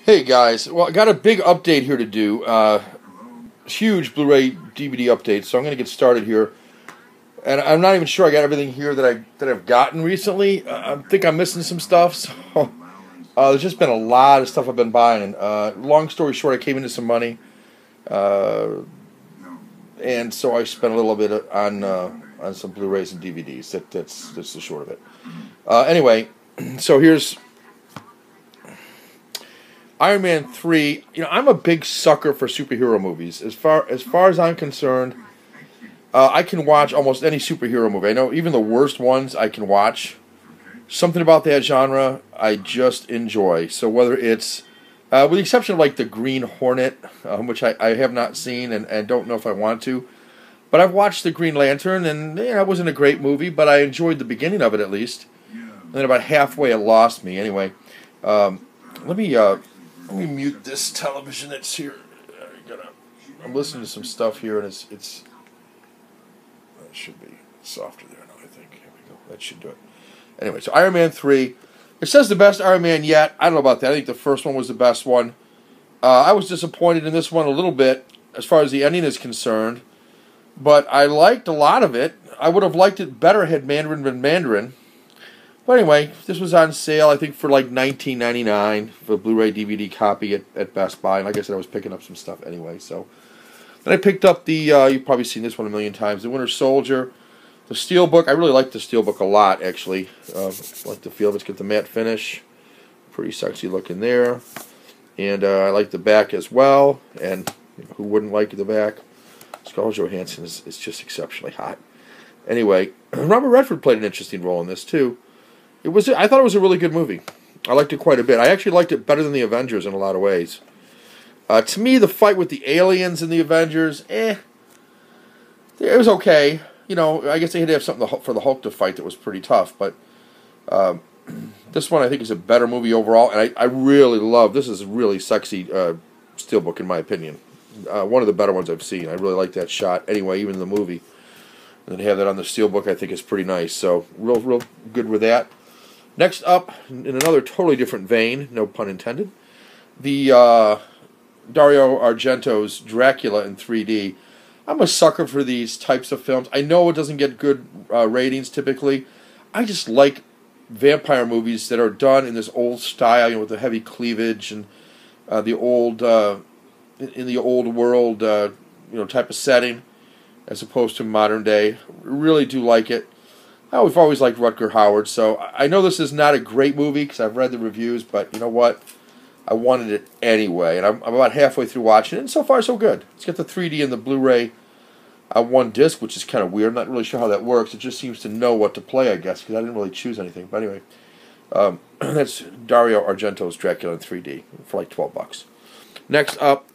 Hey guys, well I got a big update here to do, huge Blu-ray DVD update, so I'm going to get started here. And I'm not even sure I got everything here that I've gotten recently. I think I'm missing some stuff, so there's just been a lot of stuff I've been buying. Long story short, I came into some money, and so I spent a little bit on some Blu-rays and DVDs. That's the short of it. Anyway, so here's Iron Man 3. I'm a big sucker for superhero movies. As far as I'm concerned, I can watch almost any superhero movie. I know even the worst ones I can watch. Something about that genre I just enjoy. So whether it's, with the exception of like the Green Hornet, which I have not seen and don't know if I want to, but I've watched the Green Lantern, and it wasn't a great movie, but I enjoyed the beginning of it at least. And then about halfway it lost me. Anyway, let me mute this television that's here. I'm listening to some stuff here, and it's that should be softer there now, I think. Here we go. That should do it. Anyway, so Iron Man 3. It says the best Iron Man yet. I don't know about that. I think the first one was the best one. I was disappointed in this one a little bit as far as the ending is concerned, but I liked a lot of it. I would have liked it better had Mandarin been Mandarin. But anyway, this was on sale, I think, for like $19.99 for a Blu-ray DVD copy at Best Buy. And like I said, I was picking up some stuff anyway. So then I picked up the, you've probably seen this one a million times, the Winter Soldier, the Steelbook. I really like the Steelbook a lot, actually. I like the feel of it. It's got the matte finish. Pretty sexy looking there. And I like the back as well. And who wouldn't like the back? Scarlett Johansson is just exceptionally hot. Anyway, Robert Redford played an interesting role in this, too. I thought it was a really good movie. I liked it quite a bit. I actually liked it better than the Avengers in a lot of ways. To me, the fight with the aliens in the Avengers, it was okay. I guess they had to have something for the Hulk to fight that was pretty tough. But this one, I think, is a better movie overall. And I really love, this is a really sexy Steelbook, in my opinion. One of the better ones I've seen. I really like that shot. Anyway, even in the movie. And then have that on the Steelbook, I think, is pretty nice. So, real good with that. Next up, in another totally different vein, no pun intended, the Dario Argento's Dracula in 3D. I'm a sucker for these types of films. I know it doesn't get good ratings typically. I just like vampire movies that are done in this old style, with the heavy cleavage and the old, in the old world, type of setting, as opposed to modern day. Really do like it. We've always liked Rutger Hauer, so I know this is not a great movie because I've read the reviews, but you know what? I wanted it anyway, and I'm about halfway through watching it, and so far so good. It's got the 3D and the Blu-ray one disc, which is kind of weird. I'm not really sure how that works. It just seems to know what to play, I guess, because I didn't really choose anything. But anyway, that's Dario Argento's Dracula in 3D for like $12. Next up,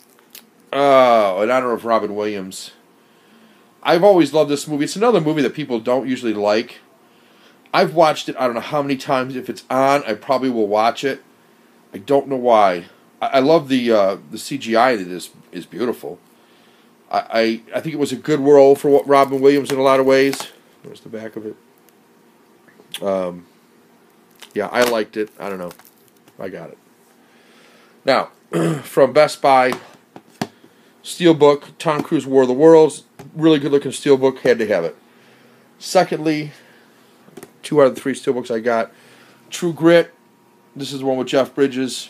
in honor of Robin Williams, I've always loved this movie. It's another movie that people don't usually like. I've watched it I don't know how many times. If it's on, I probably will watch it. I don't know why. I love the CGI that is beautiful. I think it was a good role for what Robin Williams in a lot of ways. There's the back of it. Yeah, I liked it. I don't know. I got it. Now, from Best Buy, Steelbook, Tom Cruise War of the Worlds. Really good looking Steelbook. Had to have it. Secondly, 2 out of the 3 Steelbooks I got. True Grit. This is the one with Jeff Bridges,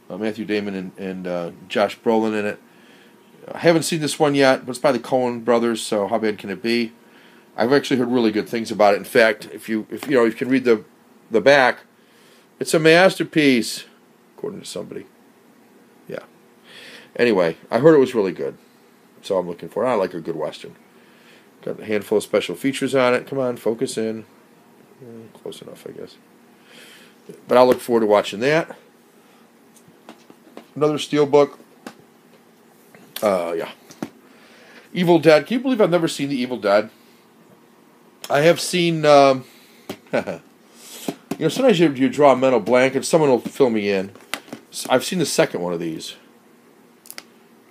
Matthew Damon, and Josh Brolin in it. I haven't seen this one yet, but it's by the Coen brothers, so how bad can it be? I've actually heard really good things about it. In fact, if you can read the back, it's a masterpiece, according to somebody. Yeah. Anyway, I heard it was really good, so I'm looking for it. I like a good Western. Got a handful of special features on it. Come on, focus in. Close enough, I guess. But I'll look forward to watching that. Another Steelbook. Yeah. Evil Dead. Can you believe I've never seen The Evil Dead? I have seen, sometimes you draw a mental blank and someone will fill me in. I've seen the second one of these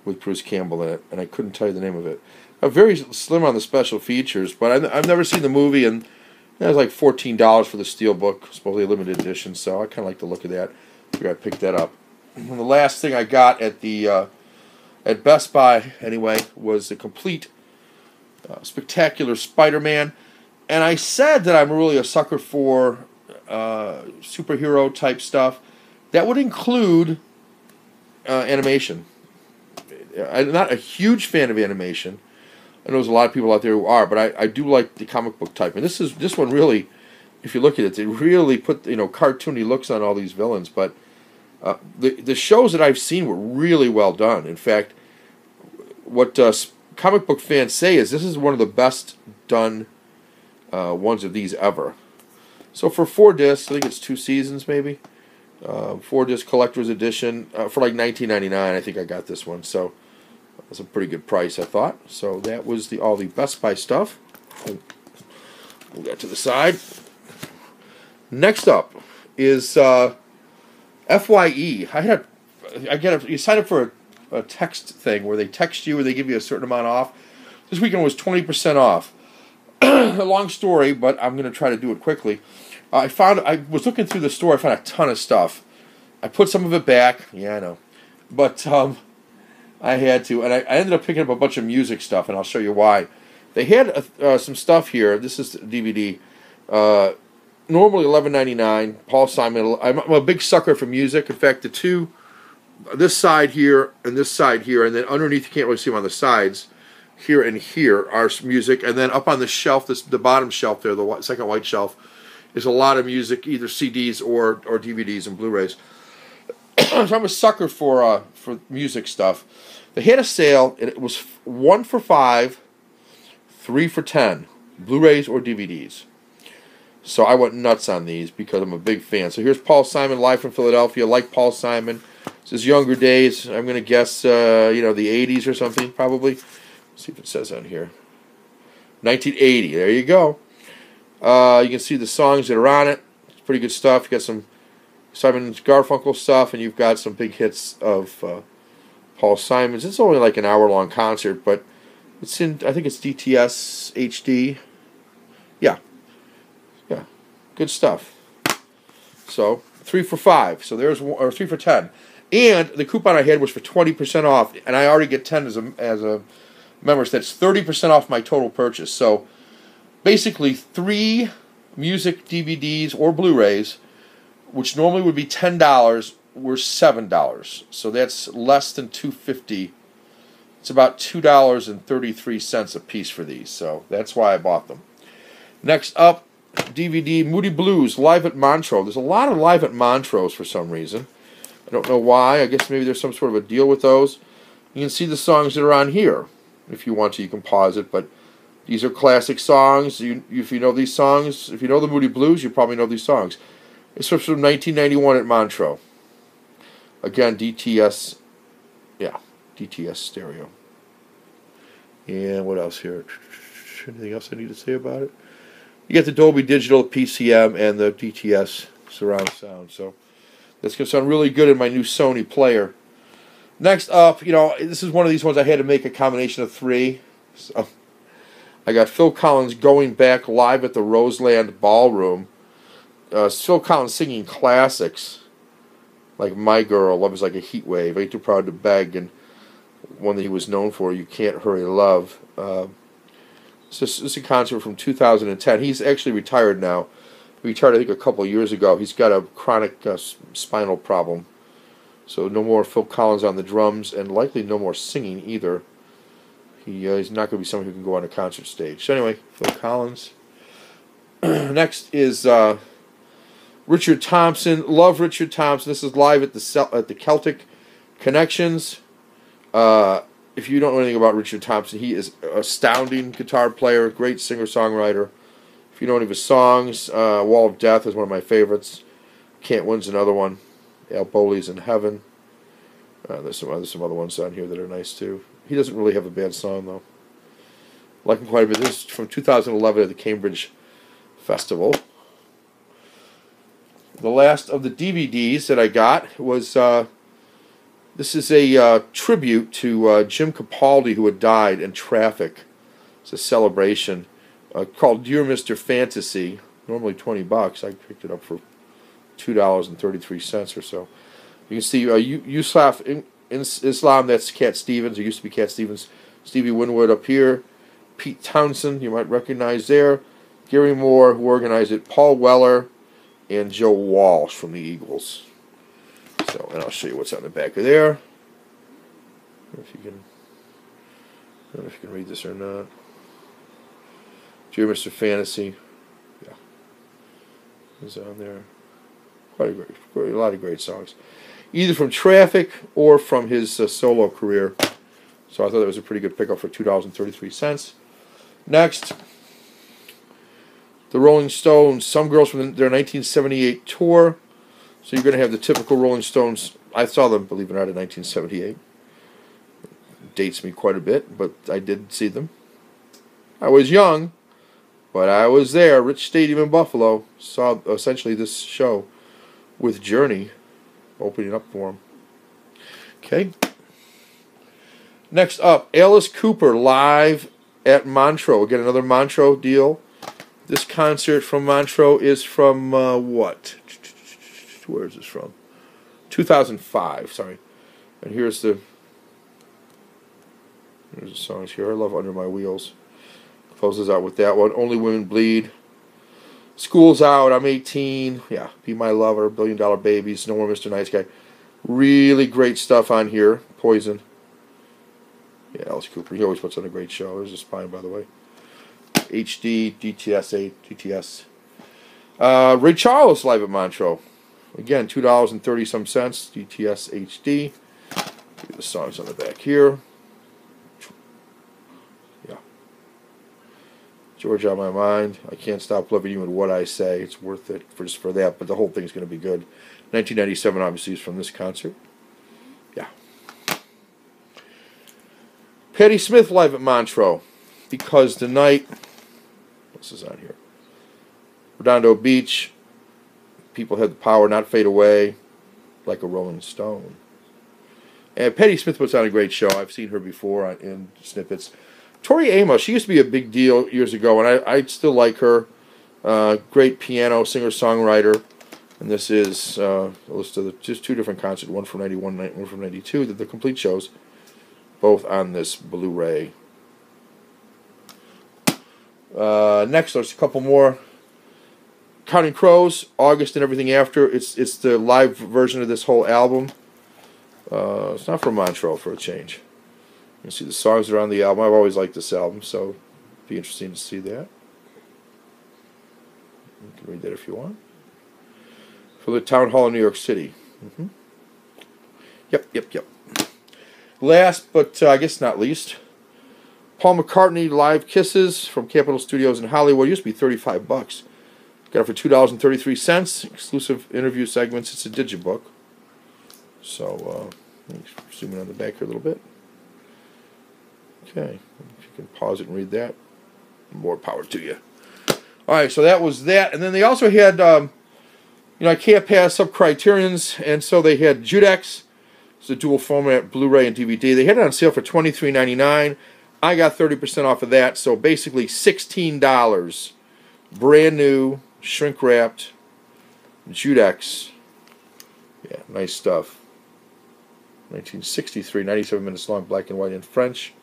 with Bruce Campbell in it, and I couldn't tell you the name of it. Very slim on the special features, but I've never seen the movie, and it was like $14 for the Steelbook, supposedly a limited edition, so I kind of like the look of that. Figure I'd pick that up. the last thing I got at the at Best Buy anyway was the complete Spectacular Spider-Man. And I said that I'm really a sucker for superhero type stuff. That would include animation. I'm not a huge fan of animation. I know there's a lot of people out there who are, but I do like the comic book type. And this one really, if you look at it, they really put cartoony looks on all these villains. But the shows that I've seen were really well done. In fact, what comic book fans say is this is one of the best done ones of these ever. So for 4 discs, I think it's 2 seasons maybe. 4-disc collector's edition for like $19.99. I think I got this one. So that's a pretty good price, I thought. So that was all the Best Buy stuff. Move that to the side. Next up is FYE. You sign up for a text thing where they text you or they give you a certain amount off. This weekend was 20% off. A long story, but I'm going to try to do it quickly. I was looking through the store. I found a ton of stuff. I put some of it back. Yeah, I know. But I had to. And I ended up picking up a bunch of music stuff, and I'll show you why. They had some stuff here. This is DVD. Normally $11.99. Paul Simon. I'm a big sucker for music. In fact, the two, this side here and this side here, and then underneath, you can't really see them on the sides, here and here are music. And then up on the shelf, the bottom shelf there, the second white shelf, is a lot of music, either CDs or DVDs and Blu-rays. So I'm a sucker for music stuff. They had a sale, and it was 1 for $5, 3 for $10, Blu-rays or DVDs. So I went nuts on these because I'm a big fan. So here's Paul Simon live from Philadelphia. Like Paul Simon, it's his younger days. I'm going to guess, the 80s or something, probably. Let's see if it says on here. 1980. There you go. You can see the songs that are on it. It's pretty good stuff. You got some Simon Garfunkel stuff, and you've got some big hits of Paul Simon's. It's only like an hour-long concert, but it's in, I think it's DTS HD. Yeah. Good stuff. So 3 for $5. So there's one, or 3 for $10. And the coupon I had was for 20% off, and I already get 10 as a member. So that's 30% off my total purchase. So basically 3 music DVDs or Blu-rays, which normally would be $10, were $7. So that's less than $2.50. It's about $2.33 a piece for these. So that's why I bought them. Next up, DVD Moody Blues live at Montreux. There's a lot of live at Montreux for some reason. I don't know why. I guess maybe there's some sort of a deal with those. You can see the songs that are on here. If you want to, you can pause it. But these are classic songs. If you know these songs, if you know the Moody Blues, you probably know these songs. It's from 1991 at Montreux. Again, DTS. Yeah, DTS stereo. And what else here? Anything else I need to say about it? You get the Dolby Digital PCM and the DTS surround sound. So that's going to sound really good in my new Sony player. Next up, this is one of these ones I had to make a combination of 3. So I got Phil Collins Going Back live at the Roseland Ballroom. Phil Collins singing classics like My Girl, Love Is Like a Heat Wave, Ain't Too Proud to Beg, and one that he was known for, You Can't Hurry Love. This is a concert from 2010. He's actually retired now. He retired, I think, a couple of years ago. He's got a chronic spinal problem. So no more Phil Collins on the drums, and likely no more singing either. He's not going to be someone who can go on a concert stage. So anyway, Phil Collins. Next is Richard Thompson. Love Richard Thompson. This is live at the Celtic Connections. If you don't know anything about Richard Thompson, he is an astounding guitar player, great singer-songwriter. If you know any of his songs, Wall of Death is one of my favorites. Can't Win's another one. Al Bowley's in Heaven. There's some other ones on here that are nice too. He doesn't really have a bad song though. Like him quite a bit. This is from 2011 at the Cambridge Festival. The last of the DVDs that I got was this is a tribute to Jim Capaldi, who had died in traffic. It's a celebration called Dear Mr. Fantasy. Normally $20. I picked it up for $2.33 or so. You can see Yusuf in Islam, that's Cat Stevens, or used to be Cat Stevens. Stevie Winwood up here. Pete Townsend, you might recognize there. Gary Moore, who organized it. Paul Weller, and Joe Walsh from the Eagles. So, and I'll show you what's on the back of there. I don't know if you can read this or not. Dear Mr. Fantasy. Yeah. Is on there. Quite a lot of great songs. Either from Traffic or from his solo career. So I thought that was a pretty good pickup for $2.33. Next, the Rolling Stones, Some Girls from their 1978 tour. So you're going to have the typical Rolling Stones. I saw them, believe it or not, in 1978. Dates me quite a bit, but I did see them. I was young, but I was there. Rich Stadium in Buffalo. Saw essentially this show with Journey opening up for them. Okay. Next up, Alice Cooper live at Montreux. Again, another Montreux deal. This concert from Montreux is from what? Where is this from? 2005. Sorry. And here's the songs here. I love Under My Wheels. Closes out with that one. Only Women Bleed. School's Out. I'm 18. Yeah. Be My Lover. $1 Billion Babies. No More Mr. Nice Guy. Really great stuff on here. Poison. Yeah, Alice Cooper. He always puts on a great show. There's a spine, by the way. HD, DTS 8, DTS. Ray Charles live at Montreux. Again, $2.30 cents. DTS HD. The songs on the back here. Yeah. Georgia on My Mind. I Can't Stop Loving You and What I Say. It's worth it just for that, but the whole thing's going to be good. 1997, obviously, is from this concert. Yeah. Patti Smith live at Montreux. Because the Night. What's this on here? Redondo Beach. People Have the Power, Not Fade Away. Like a Rolling Stone. And Patti Smith puts on a great show. I've seen her before in snippets. Tori Amos, she used to be a big deal years ago, and I still like her. Great piano singer-songwriter. And this is a list of just two different concerts, one from 91, one from 92, the complete shows, both on this Blu-ray. Next, there's a couple more. Counting Crows, August and Everything After. It's the live version of this whole album. It's not from Montreux for a change. You can see the songs that are on the album. I've always liked this album, so it'd be interesting to see that. You can read that if you want. For the Town Hall in New York City. Yep. Last, but I guess not least, Paul McCartney Live Kisses from Capitol Studios in Hollywood. It used to be $35. Got it for $2.33. Exclusive interview segments. It's a digibook. So, zoom in on the back here a little bit. Okay. If you can pause it and read that, more power to you. Alright, so that was that. And then they also had, I can't pass up Criterions, and so they had Judex. It's a dual format Blu-ray and DVD. They had it on sale for $23.99. I got 30% off of that, so basically $16. Brand new, shrink-wrapped Judex. Yeah, nice stuff. 1963, 97 minutes long, black and white in French.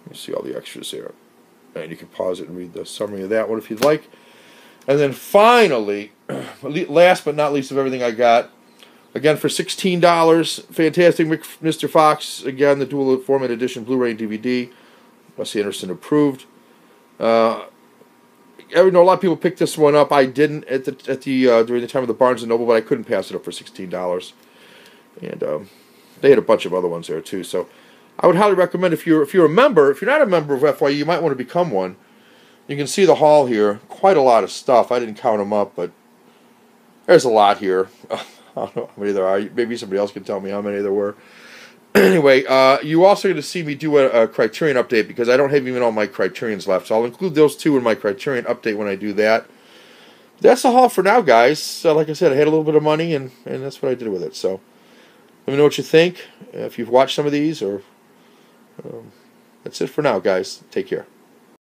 You see all the extras there. And you can pause it and read the summary of that one if you'd like. And then finally, last but not least of everything I got, again for $16, Fantastic Mr. Fox, again the dual format edition Blu-ray and DVD. Wes Anderson approved. I know a lot of people picked this one up. I didn't at the during the time of the Barnes and Noble, but I couldn't pass it up for $16. And they had a bunch of other ones there too. So I would highly recommend if you're a member. If you're not a member of FYE, you might want to become one. You can see the haul here. Quite a lot of stuff. I didn't count them up, but there's a lot here. I don't know how many there are. Maybe somebody else can tell me how many there were. Anyway, you also going to see me do a Criterion update because I don't have even all my Criterions left. So I'll include those two in my Criterion update when I do that. That's the haul for now, guys. So like I said, I had a little bit of money, and that's what I did with it. So let me know what you think. If you've watched some of these, or that's it for now, guys. Take care.